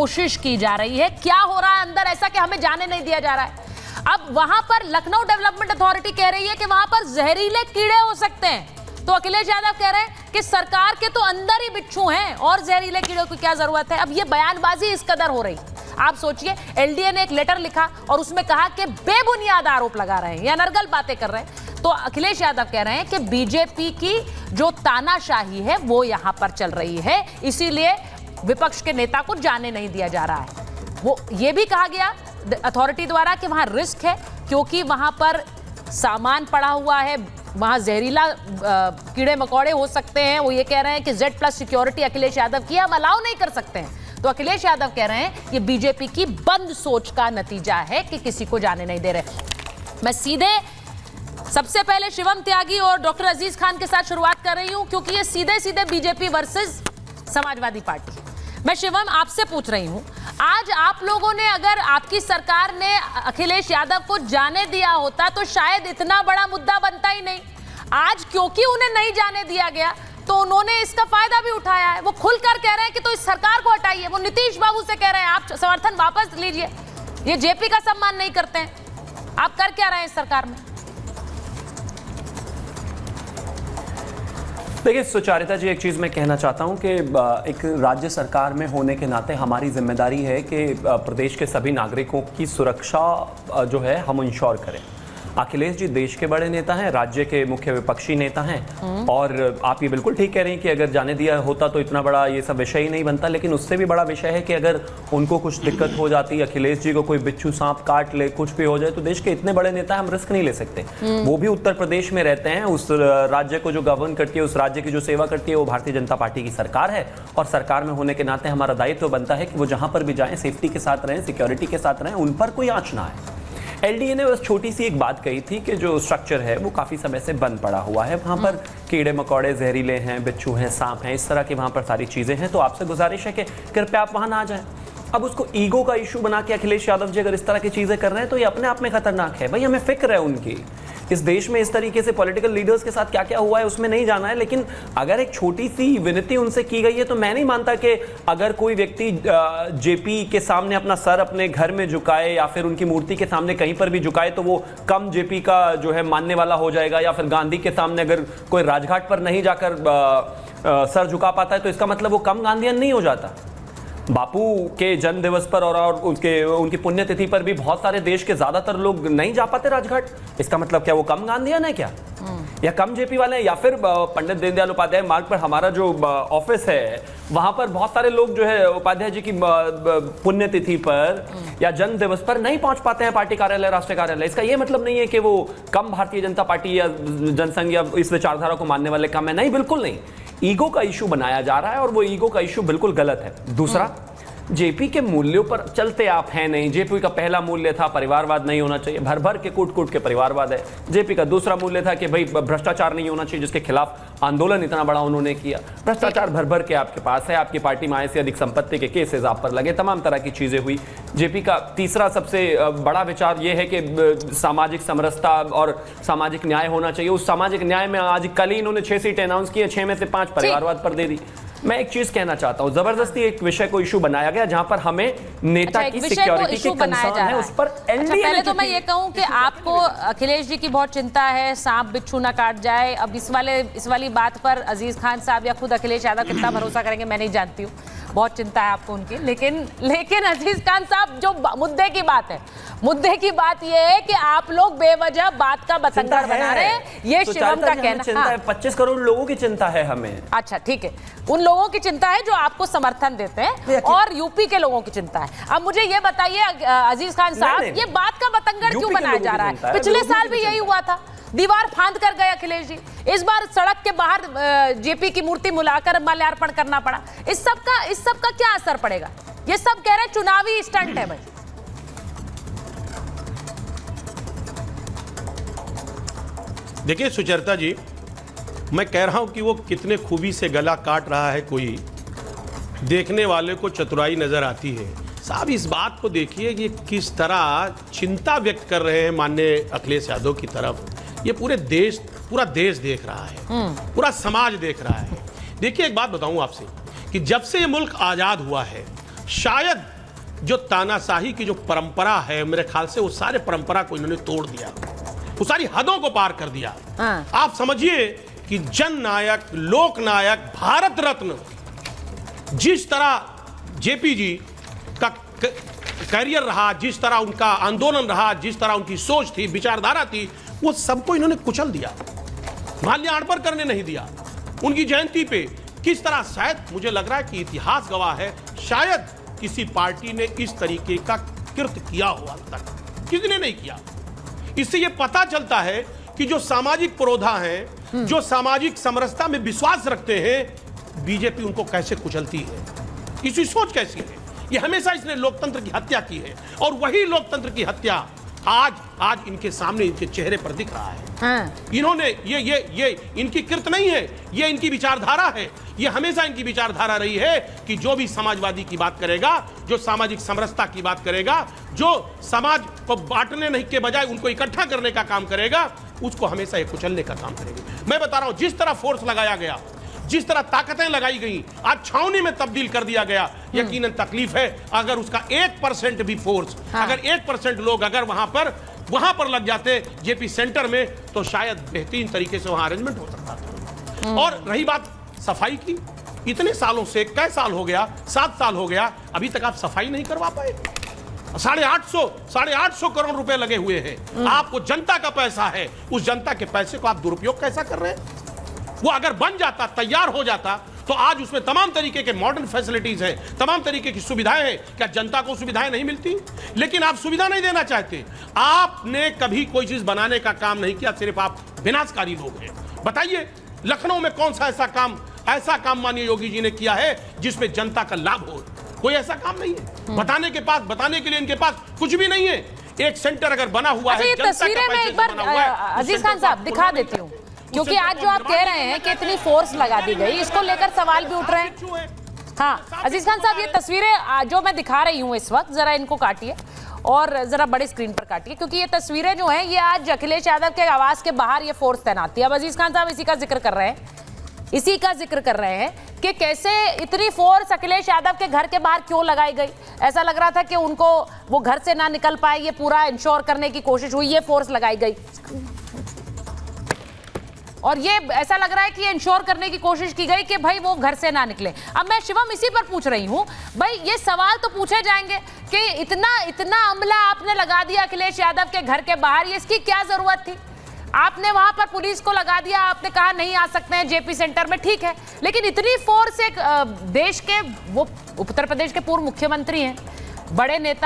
कोशिश की जा रही है। क्या हो रहा है अंदर ऐसा कि हमें जाने नहीं दिया जा रहा है? अब वहां पर लखनऊ डेवलपमेंट अथॉरिटी कह रही है कि वहां पर जहरीले कीड़े हो सकते हैं, तो अखिलेश यादव कह रहे हैं कि सरकार के तो अंदर ही बिच्छू हैं और जहरीले कीड़ों की क्या जरूरत है। अब ये बयानबाजी इस कदर हो रही, आप सोचिए, एलडीए ने एक लेटर लिखा और उसमें कहा कि बेबुनियाद आरोप लगा रहे हैं या नरगल बातें कर रहे हैं। तो अखिलेश यादव कह रहे हैं कि बीजेपी की जो तानाशाही है वो यहां पर चल रही है, इसीलिए विपक्ष के नेता को जाने नहीं दिया जा रहा है। वो ये भी कहा गया अथॉरिटी द्वारा कि वहां रिस्क है क्योंकि वहां पर सामान पड़ा हुआ है, वहां जहरीला कीड़े मकोड़े हो सकते हैं। वो ये कह रहे हैं कि Z+ सिक्योरिटी अखिलेश यादव की हम अलाउ नहीं कर सकते हैं। तो अखिलेश यादव कह रहे हैं ये बीजेपी की बंद सोच का नतीजा है कि किसी को जाने नहीं दे रहे। मैं सीधे सबसे पहले शिवम त्यागी और डॉक्टर अजीज खान के साथ शुरुआत कर रही हूं क्योंकि ये सीधे सीधे बीजेपी वर्सेस समाजवादी पार्टी। मैं शिवम आपसे पूछ रही हूं, आज आप लोगों ने, अगर आपकी सरकार ने अखिलेश यादव को जाने दिया होता तो शायद इतना बड़ा मुद्दा बनता ही नहीं। आज क्योंकि उन्हें नहीं जाने दिया गया तो उन्होंने इसका फायदा भी उठाया है। वो खुलकर कह रहे हैं कि तो इस सरकार को हटाइए। वो नीतीश बाबू से कह रहे हैं आप समर्थन वापस लीजिए, ये जेपी का सम्मान नहीं करते हैं। आप कर क्या रहे हैं इस सरकार में? देखिए सुचारिता जी, एक चीज़ मैं कहना चाहता हूं कि एक राज्य सरकार में होने के नाते हमारी जिम्मेदारी है कि प्रदेश के सभी नागरिकों की सुरक्षा जो है हम इंश्योर करें। अखिलेश जी देश के बड़े नेता हैं, राज्य के मुख्य विपक्षी नेता हैं और आप ये बिल्कुल ठीक कह रहे हैं कि अगर जाने दिया होता तो इतना बड़ा ये सब विषय ही नहीं बनता। लेकिन उससे भी बड़ा विषय है कि अगर उनको कुछ दिक्कत हो जाती, अखिलेश जी को कोई बिच्छू सांप काट ले, कुछ भी हो जाए, तो देश के इतने बड़े नेता हम रिस्क नहीं ले सकते। वो भी उत्तर प्रदेश में रहते हैं, उस राज्य को जो गवर्न करती है, उस राज्य की जो सेवा करती है वो भारतीय जनता पार्टी की सरकार है और सरकार में होने के नाते हमारा दायित्व बनता है कि वो जहां पर भी जाएं सेफ्टी के साथ रहें, सिक्योरिटी के साथ रहें, उन पर कोई आंच ना आए। एलडीए ने बस छोटी सी एक बात कही थी कि जो स्ट्रक्चर है वो काफ़ी समय से बंद पड़ा हुआ है, वहाँ पर कीड़े मकोड़े जहरीले हैं, बिच्छू हैं, सांप हैं, इस तरह की वहाँ पर सारी चीज़ें हैं। तो आपसे गुजारिश है कि कृपया आप वहाँ ना जाएं। अब उसको ईगो का इशू बना के अखिलेश यादव जी अगर इस तरह की चीज़ें कर रहे हैं तो ये अपने आप में खतरनाक है। भाई हमें फिक्र है उनकी, इस देश में इस तरीके से पॉलिटिकल लीडर्स के साथ क्या क्या हुआ है उसमें नहीं जाना है। लेकिन अगर एक छोटी सी विनती उनसे की गई है तो मैं नहीं मानता कि अगर कोई व्यक्ति जेपी के सामने अपना सर अपने घर में झुकाए या फिर उनकी मूर्ति के सामने कहीं पर भी झुकाए तो वो कम जेपी का जो है मानने वाला हो जाएगा, या फिर गांधी के सामने अगर कोई राजघाट पर नहीं जाकर सर झुका पाता है तो इसका मतलब वो कम गांधीयन नहीं हो जाता। बापू के जन्म दिवस पर और उनकी पुण्यतिथि पर भी बहुत सारे देश के ज्यादातर लोग नहीं जा पाते राजघाट। इसका मतलब क्या वो कम गांधीयन है क्या, या कम जेपी वाले हैं? या फिर पंडित दीनदयाल उपाध्याय मार्ग पर हमारा जो ऑफिस है वहां पर बहुत सारे लोग जो है उपाध्याय जी की पुण्यतिथि पर या जन्म दिवस पर नहीं पहुंच पाते हैं पार्टी कार्यालय, राष्ट्रीय कार्यालय। इसका यह मतलब नहीं है कि वो कम भारतीय जनता पार्टी या जनसंघ या इस विचारधारा को मानने वाले कम है, नहीं, बिल्कुल नहीं। ईगो का इशू बनाया जा रहा है और वो ईगो का इशू बिल्कुल गलत है। दूसरा, जेपी के मूल्यों पर चलते आप हैं नहीं। जेपी का पहला मूल्य था परिवारवाद नहीं होना चाहिए, भर भर के कूट कूट के परिवारवाद है। जेपी का दूसरा मूल्य था कि भाई भ्रष्टाचार नहीं होना चाहिए, जिसके खिलाफ आंदोलन इतना बड़ा उन्होंने किया। भ्रष्टाचार भर भर के आपके पास है, आपकी पार्टी में आय से अधिक संपत्ति के केसेस आप पर लगे, तमाम तरह की चीजें हुई। जेपी का तीसरा सबसे बड़ा विचार यह है कि सामाजिक समरसता और सामाजिक न्याय होना चाहिए। उस सामाजिक न्याय में आज कल ही इन्होंने 6 सीटें अनाउंस की है, 6 में से 5 परिवारवाद पर दे दी। मैं एक चीज कहना चाहता हूं, जबरदस्ती एक विषय को इशू बनाया गया जहां पर हमें नेता की सिक्योरिटी के कंसर्न है, उस पर एलडीए पहले तो मैं ये कहूं कि आपको अखिलेश जी की बहुत चिंता है, सांप बिच्छू ना काट जाए। अब इस वाली बात पर अजीज खान साहब या खुद अखिलेश यादव कितना भरोसा करेंगे मैं नहीं जानती हूँ, बहुत चिंता है आपको उनकी। लेकिन अजीज खान साहब, जो मुद्दे की बात है, मुद्दे की बात यह है कि आप लोग बेवजह बात का बतंगड़ बना रहे हैं, ये शिवम का कहना है। 25 करोड़ लोगों की चिंता है हमें। अच्छा ठीक है, उन लोगों की चिंता है जो आपको समर्थन देते हैं और यूपी के लोगों की चिंता है। अब मुझे ये बताइए अजीज खान साहब, ये बात का बतंगड़ क्यों बनाया जा रहा है? पिछले साल भी यही हुआ था, दीवार फांद कर गए अखिलेश जी। इस बार सड़क के बाहर जेपी की मूर्ति मुलाकर माल्यार्पण करना पड़ा। इस सब का क्या असर पड़ेगा? ये सब कह रहे हैं चुनावी स्टंट है भाई। देखिए सुचरिता जी, मैं कह रहा हूं कि वो कितने खूबी से गला काट रहा है, कोई देखने वाले को चतुराई नजर आती है। साहब इस बात को देखिए कि किस तरह चिंता व्यक्त कर रहे हैं माननीय अखिलेश यादव की तरफ। ये पूरा देश देख रहा है, पूरा समाज देख रहा है। देखिए एक बात बताऊं आपसे कि जब से ये मुल्क आज़ाद हुआ है, शायद जो तानाशाही की जो परंपरा है, मेरे ख्याल से वो सारे परंपरा को इन्होंने तोड़ दिया, वो सारी हदों को पार कर दिया। हाँ। आप समझिए कि जननायक, लोकनायक, भारत रत्न जिस तरह जेपी जी का करियर रहा, जिस तरह उनका आंदोलन रहा, जिस तरह उनकी सोच थी, विचारधारा थी, वो सबको इन्होंने कुचल दिया, माल्यार्पण करने नहीं दिया। उनकी जयंती पे किस तरह, शायद मुझे लग रहा है कि इतिहास गवाह है, शायद किसी पार्टी ने इस तरीके का कृत्य किया हो आज तक, किसने नहीं किया। इससे ये पता चलता है कि जो सामाजिक पुरोधा हैं, जो सामाजिक समरसता में विश्वास रखते हैं, बीजेपी उनको कैसे कुचलती है, इसकी सोच कैसी है। ये हमेशा इसने लोकतंत्र की हत्या की है, और वही लोकतंत्र की हत्या आज इनके सामने, इनके चेहरे पर दिख रहा है। हाँ। इन्होंने ये इनकी कृत नहीं है, ये इनकी विचारधारा है। ये हमेशा इनकी विचारधारा रही है कि जो भी समाजवादी की बात करेगा, जो सामाजिक समरसता की बात करेगा, जो समाज को बांटने नहीं के बजाय उनको इकट्ठा करने का काम करेगा, उसको हमेशा ये कुचलने का काम करेगी। मैं बता रहा हूं, जिस तरह फोर्स लगाया गया, जिस तरह ताकतें लगाई गई, आज छावनी में तब्दील कर दिया गया, यकीनन तकलीफ है। अगर उसका 1% भी फोर्स, अगर 1% लोग अगर वहां पर लग जाते जेपी सेंटर में, तो शायद बेहतरीन तरीके से वहां अरेंजमेंट हो सकता था। और रही बात सफाई की, इतने सालों से, कई साल हो गया, 7 साल हो गया, अभी तक आप सफाई नहीं करवा पाए। 850 करोड़ रुपए लगे हुए हैं। आपको जनता का पैसा है, उस जनता के पैसे को आप दुरुपयोग कैसा कर रहे हैं। वो अगर बन जाता, तैयार हो जाता, तो आज उसमें तमाम तरीके के मॉडर्न फैसिलिटीज हैं, तमाम तरीके की सुविधाएं हैं। क्या जनता को सुविधाएं नहीं मिलती? लेकिन आप सुविधा नहीं देना चाहते। आपने कभी कोई चीज बनाने का काम नहीं किया, सिर्फ आप विनाशकारी लोग हैं। बताइए, लखनऊ में कौन सा ऐसा काम माननीय योगी जी ने किया है जिसमें जनता का लाभ हो? कोई ऐसा काम नहीं है। बताने के लिए इनके पास कुछ भी नहीं है। एक सेंटर अगर बना हुआ है, ये तस्वीरें मैं एक बार अजीज खान साहब दिखा देती हूँ, क्योंकि आज जो आप कह रहे हैं कि इतनी फोर्स लगा दी गई, इसको लेकर सवाल भी उठ रहे हैं। हाँ अजीज खान साहब, ये तस्वीरें जो मैं दिखा रही हूँ इस वक्त, जरा इनको काटिए और जरा बड़ी स्क्रीन पर काटिए, क्योंकि ये तस्वीरें जो हैं, ये आज अखिलेश यादव के आवास के बाहर ये फोर्स तैनात थी। अब अजीज खान साहब इसी का जिक्र कर रहे हैं कि कैसे इतनी फोर्स अखिलेश यादव के घर के बाहर क्यों लगाई गई। ऐसा लग रहा था कि उनको वो घर से ना निकल पाए, ये पूरा इंश्योर करने की कोशिश हुई, ये फोर्स लगाई गई। और ये ऐसा लग रहा है कि ये इंश्योर करने की कोशिश की गई कि भाई वो घर से ना निकले। अब मैं शिवम इसी पर पूछ रही हूं, भाई ये सवाल तो पूछे जाएंगे कि इतना अमला आपने लगा दिया अखिलेश यादव के घर के बाहर, ये इसकी क्या जरूरत थी? आपने वहां पर पुलिस को लगा दिया, आपने कहा नहीं आ सकते हैं जेपी सेंटर में, ठीक है, लेकिन इतनी फोर्स एक देश के, वो उत्तर प्रदेश के पूर्व मुख्यमंत्री हैं, बड़े नेता